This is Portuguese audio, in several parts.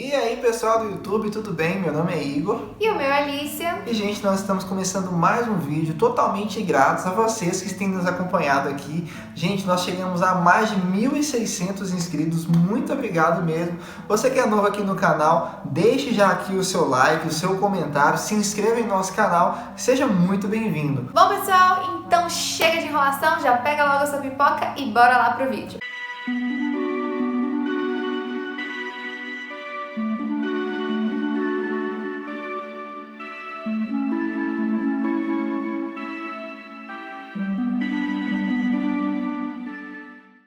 E aí pessoal do YouTube, tudo bem? Meu nome é Igor. E o meu é Alicia. E gente, nós estamos começando mais um vídeo totalmente grátis a vocês que têm nos acompanhado aqui. Gente, nós chegamos a mais de 1.600 inscritos, muito obrigado mesmo. Você que é novo aqui no canal, deixe já aqui o seu like, o seu comentário, se inscreva em nosso canal, seja muito bem-vindo. Bom pessoal, então chega de enrolação, já pega logo a sua pipoca e bora lá pro vídeo.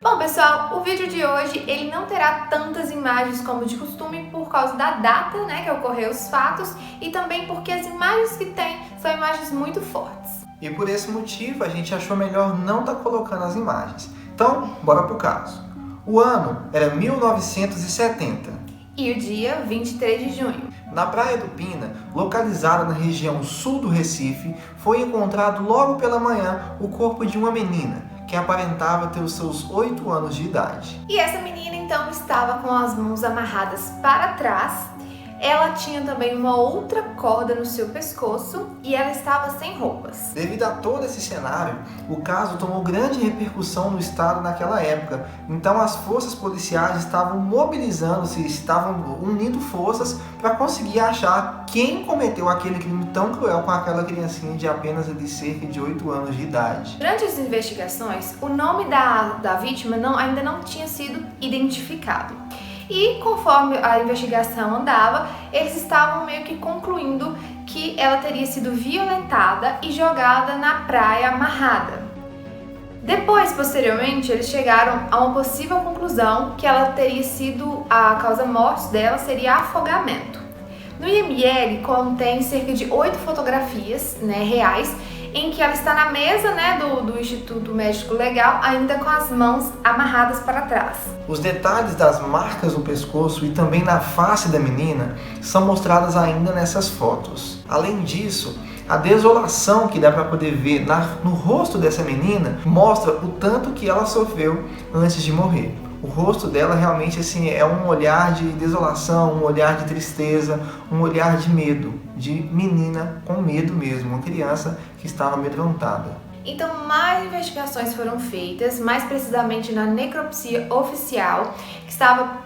Bom pessoal, o vídeo de hoje ele não terá tantas imagens como de costume por causa da data, que ocorreu os fatos, e também porque as imagens que tem são imagens muito fortes. E por esse motivo a gente achou melhor não estar colocando as imagens. Então, bora pro caso. O ano era 1970. E o dia 23 de junho. Na Praia do Pina, localizada na região sul do Recife, foi encontrado logo pela manhã o corpo de uma menina, que aparentava ter os seus 8 anos de idade. E essa menina então estava com as mãos amarradas para trás, ela tinha também uma outra corda no seu pescoço e ela estava sem roupas. Devido a todo esse cenário, o caso tomou grande repercussão no estado naquela época, então as forças policiais estavam mobilizando-se, estavam unindo forças para conseguir achar quem cometeu aquele crime tão cruel com aquela criancinha de apenas ali cerca de 8 anos de idade. Durante as investigações, o nome da vítima ainda não tinha sido identificado. E conforme a investigação andava, eles estavam meio que concluindo que ela teria sido violentada e jogada na praia amarrada. Depois, posteriormente, eles chegaram a uma possível conclusão que ela teria sido, a causa morte dela seria afogamento. No IML contém cerca de 8 fotografias reais, em que ela está na mesa do Instituto Médico Legal, ainda com as mãos amarradas para trás. Os detalhes das marcas no pescoço e também na face da menina são mostradas ainda nessas fotos. Além disso, a desolação que dá para poder ver no rosto dessa menina mostra o tanto que ela sofreu antes de morrer. O rosto dela realmente assim é um olhar de desolação, um olhar de tristeza, um olhar de medo, de menina com medo mesmo, uma criança que estava amedrontada. Então, mais investigações foram feitas, mais precisamente na necropsia oficial, que estava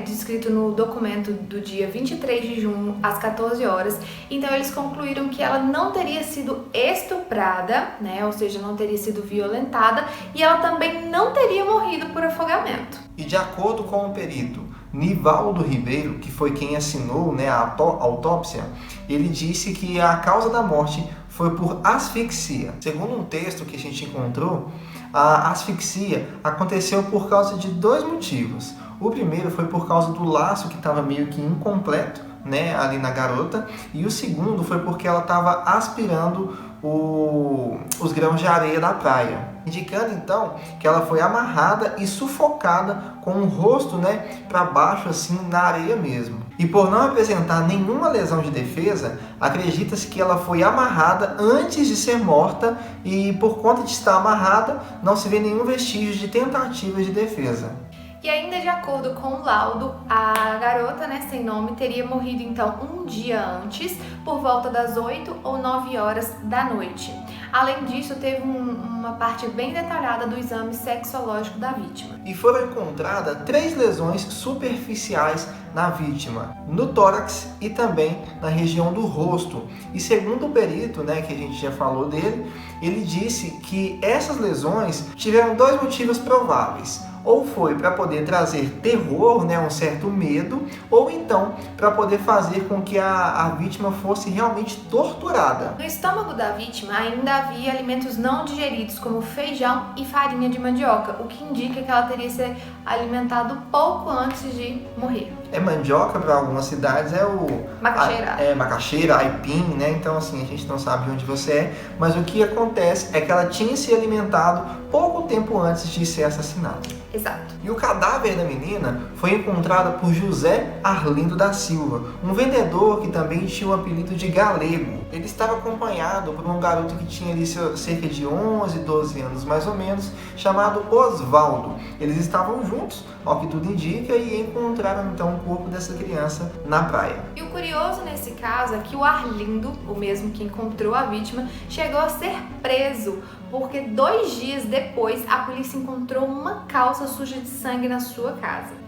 descrito no documento do dia 23 de junho, às 14 horas. Então, eles concluíram que ela não teria sido estuprada, ou seja, não teria sido violentada, e ela também não teria morrido por afogamento. E de acordo com o perito Nivaldo Ribeiro, que foi quem assinou a autópsia, ele disse que a causa da morte foi por asfixia. Segundo um texto que a gente encontrou, a asfixia aconteceu por causa de 2 motivos. O primeiro foi por causa do laço que estava meio que incompleto, ali na garota, e o segundo foi porque ela estava aspirando os grãos de areia da praia, indicando então que ela foi amarrada e sufocada com o rosto para baixo assim na areia mesmo. E por não apresentar nenhuma lesão de defesa, acredita-se que ela foi amarrada antes de ser morta e por conta de estar amarrada não se vê nenhum vestígio de tentativa de defesa. E ainda de acordo com o laudo, a garota, sem nome, teria morrido então um dia antes, por volta das 8 ou 9 horas da noite. Além disso, teve uma parte bem detalhada do exame sexológico da vítima. E foram encontradas 3 lesões superficiais na vítima, no tórax e também na região do rosto. E segundo o perito, que a gente já falou dele, ele disse que essas lesões tiveram 2 motivos prováveis. Ou foi para poder trazer terror, um certo medo, ou então para poder fazer com que a vítima fosse realmente torturada. No estômago da vítima ainda havia alimentos não digeridos, como feijão e farinha de mandioca, o que indica que ela teria sido alimentada pouco antes de morrer. Mandioca para algumas cidades é o macaxeira. Macaxeira, aipim, Então assim, a gente não sabe de onde você é, mas o que acontece é que ela tinha se alimentado pouco tempo antes de ser assassinada. Exato. E o cadáver da menina foi encontrado por José Arlindo da Silva, um vendedor que também tinha o apelido de Galego. Ele estava acompanhado por um garoto que tinha ali cerca de 11, 12 anos mais ou menos, chamado Osvaldo. Eles estavam juntos, ao que tudo indica, e encontraram então o corpo dessa criança na praia. E o curioso nesse caso é que o Arlindo, o mesmo que encontrou a vítima, chegou a ser preso, porque 2 dias depois a polícia encontrou uma calça suja de sangue na sua casa.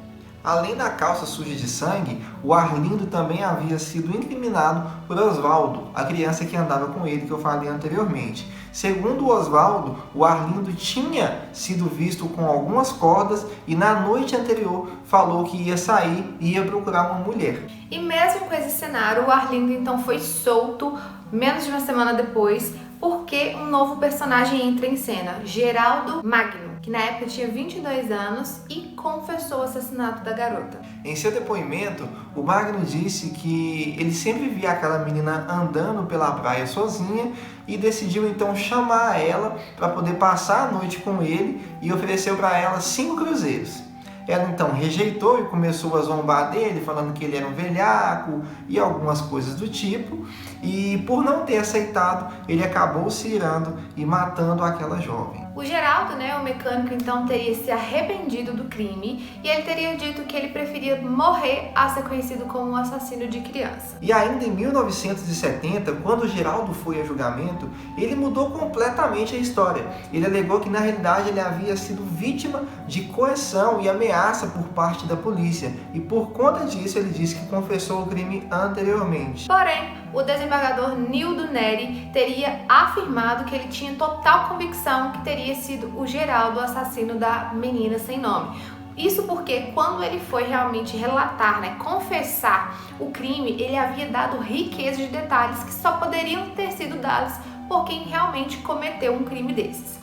Além da calça suja de sangue, o Arlindo também havia sido incriminado por Osvaldo, a criança que andava com ele que eu falei anteriormente. Segundo Osvaldo, o Arlindo tinha sido visto com algumas cordas e na noite anterior falou que ia sair e ia procurar uma mulher. E mesmo com esse cenário, o Arlindo então foi solto menos de uma semana depois, porque um novo personagem entra em cena, Geraldo Magno, que na época tinha 22 anos e confessou o assassinato da garota. Em seu depoimento, o Magno disse que ele sempre via aquela menina andando pela praia sozinha e decidiu então chamar ela para poder passar a noite com ele e ofereceu para ela 5 cruzeiros. Ela então rejeitou e começou a zombar dele, falando que ele era um velhaco e algumas coisas do tipo. E por não ter aceitado, ele acabou se irando e matando aquela jovem. O Geraldo, o mecânico, então teria se arrependido do crime e ele teria dito que ele preferia morrer a ser conhecido como um assassino de criança. E ainda em 1970, quando o Geraldo foi a julgamento, ele mudou completamente a história. Ele alegou que na realidade ele havia sido vítima de coerção e ameaça por parte da polícia e por conta disso ele disse que confessou o crime anteriormente. Porém, o desembargador Nildo Neri teria afirmado que ele tinha total convicção que teria sido o Geraldo o assassino da menina sem nome. Isso porque quando ele foi realmente relatar, confessar o crime, ele havia dado riqueza de detalhes que só poderiam ter sido dados por quem realmente cometeu um crime desses.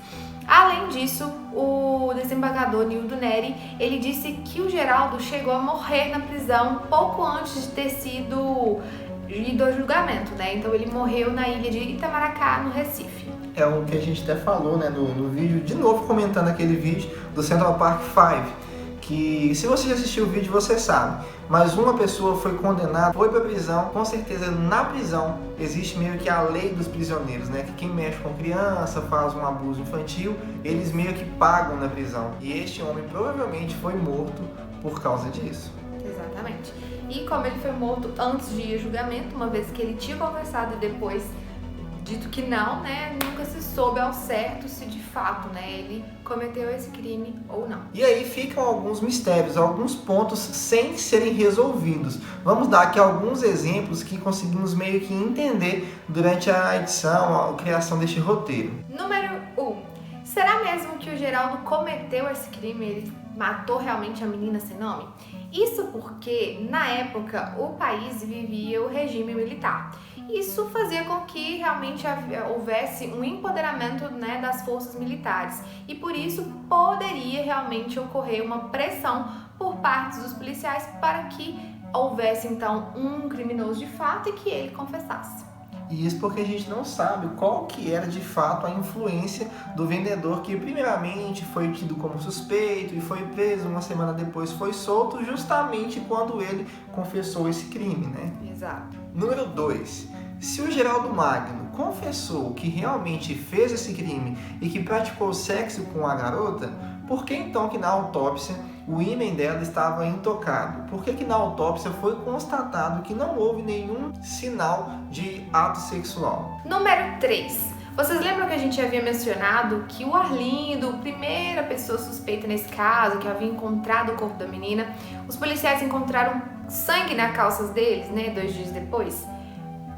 Além disso, o desembargador Nildo Neri, ele disse que o Geraldo chegou a morrer na prisão pouco antes de ter sido ido ao julgamento, Então ele morreu na ilha de Itamaracá, no Recife. É o que a gente até falou, no vídeo, de novo comentando aquele vídeo do Central Park 5, que se você já assistiu o vídeo você sabe, mas uma pessoa foi condenada, foi para prisão, com certeza na prisão existe meio que a lei dos prisioneiros, que quem mexe com criança, faz um abuso infantil, eles meio que pagam na prisão, e este homem provavelmente foi morto por causa disso. Exatamente. E como ele foi morto antes de ir ao julgamento, uma vez que ele tinha confessado e depois dito que não, nunca se soube ao certo se de fato, ele cometeu esse crime ou não. E aí ficam alguns mistérios, alguns pontos sem serem resolvidos. Vamos dar aqui alguns exemplos que conseguimos meio que entender durante a edição, a criação deste roteiro. Número 1. Será mesmo que o Geraldo cometeu esse crime? Ele matou realmente a menina sem nome? Isso porque, na época, o país vivia o regime militar. Isso fazia com que realmente houvesse um empoderamento das forças militares. E por isso poderia realmente ocorrer uma pressão por parte dos policiais para que houvesse então um criminoso de fato e que ele confessasse. E isso porque a gente não sabe qual que era de fato a influência do vendedor que primeiramente foi tido como suspeito e foi preso, uma semana depois foi solto justamente quando ele confessou esse crime, Exato. Número 2. Se o Geraldo Magno confessou que realmente fez esse crime e que praticou sexo com a garota, por que então que na autópsia o ímen dela estava intocado? Por que na autópsia foi constatado que não houve nenhum sinal de ato sexual? Número 3. Vocês lembram que a gente havia mencionado que o Arlindo, primeira pessoa suspeita nesse caso, que havia encontrado o corpo da menina, os policiais encontraram sangue nas calças deles, 2 dias depois?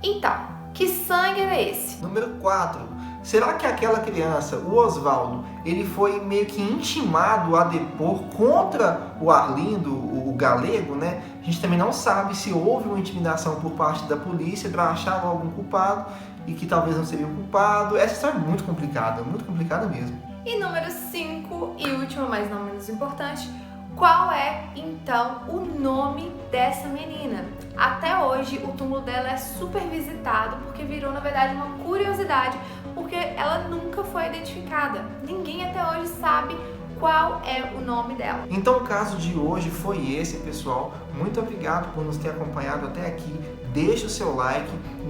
Então, que sangue era esse? Número 4. Será que aquela criança, o Osvaldo, ele foi meio que intimado a depor contra o Arlindo, o Galego, A gente também não sabe se houve uma intimidação por parte da polícia para achar algum culpado e que talvez não seria o culpado. Essa história é muito complicada mesmo. E número 5 e último, mas não menos importante, qual é então o nome dessa menina? Até hoje o túmulo dela é super visitado porque virou na verdade uma curiosidade, porque ela nunca foi identificada. Ninguém até hoje sabe qual é o nome dela. Então o caso de hoje foi esse, pessoal. Muito obrigado por nos ter acompanhado até aqui. Deixe o seu like,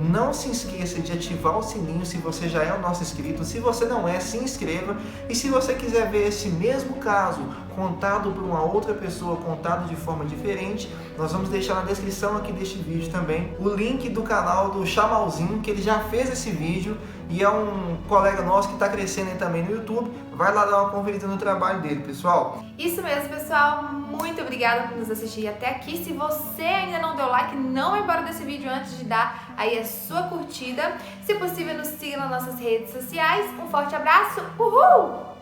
não se esqueça de ativar o sininho se você já é o nosso inscrito. Se você não é, se inscreva. E se você quiser ver esse mesmo caso contado por uma outra pessoa, contado de forma diferente, nós vamos deixar na descrição aqui deste vídeo também o link do canal do Chamalzinho, que ele já fez esse vídeo e é um colega nosso que está crescendo aí também no YouTube. Vai lá dar uma conferida no trabalho dele, pessoal. Isso mesmo, pessoal. Muito obrigada por nos assistir até aqui. Se você ainda não deu like, não vai embora desse vídeo antes de dar aí a sua curtida. Se possível, nos siga nas nossas redes sociais. Um forte abraço. Uhul!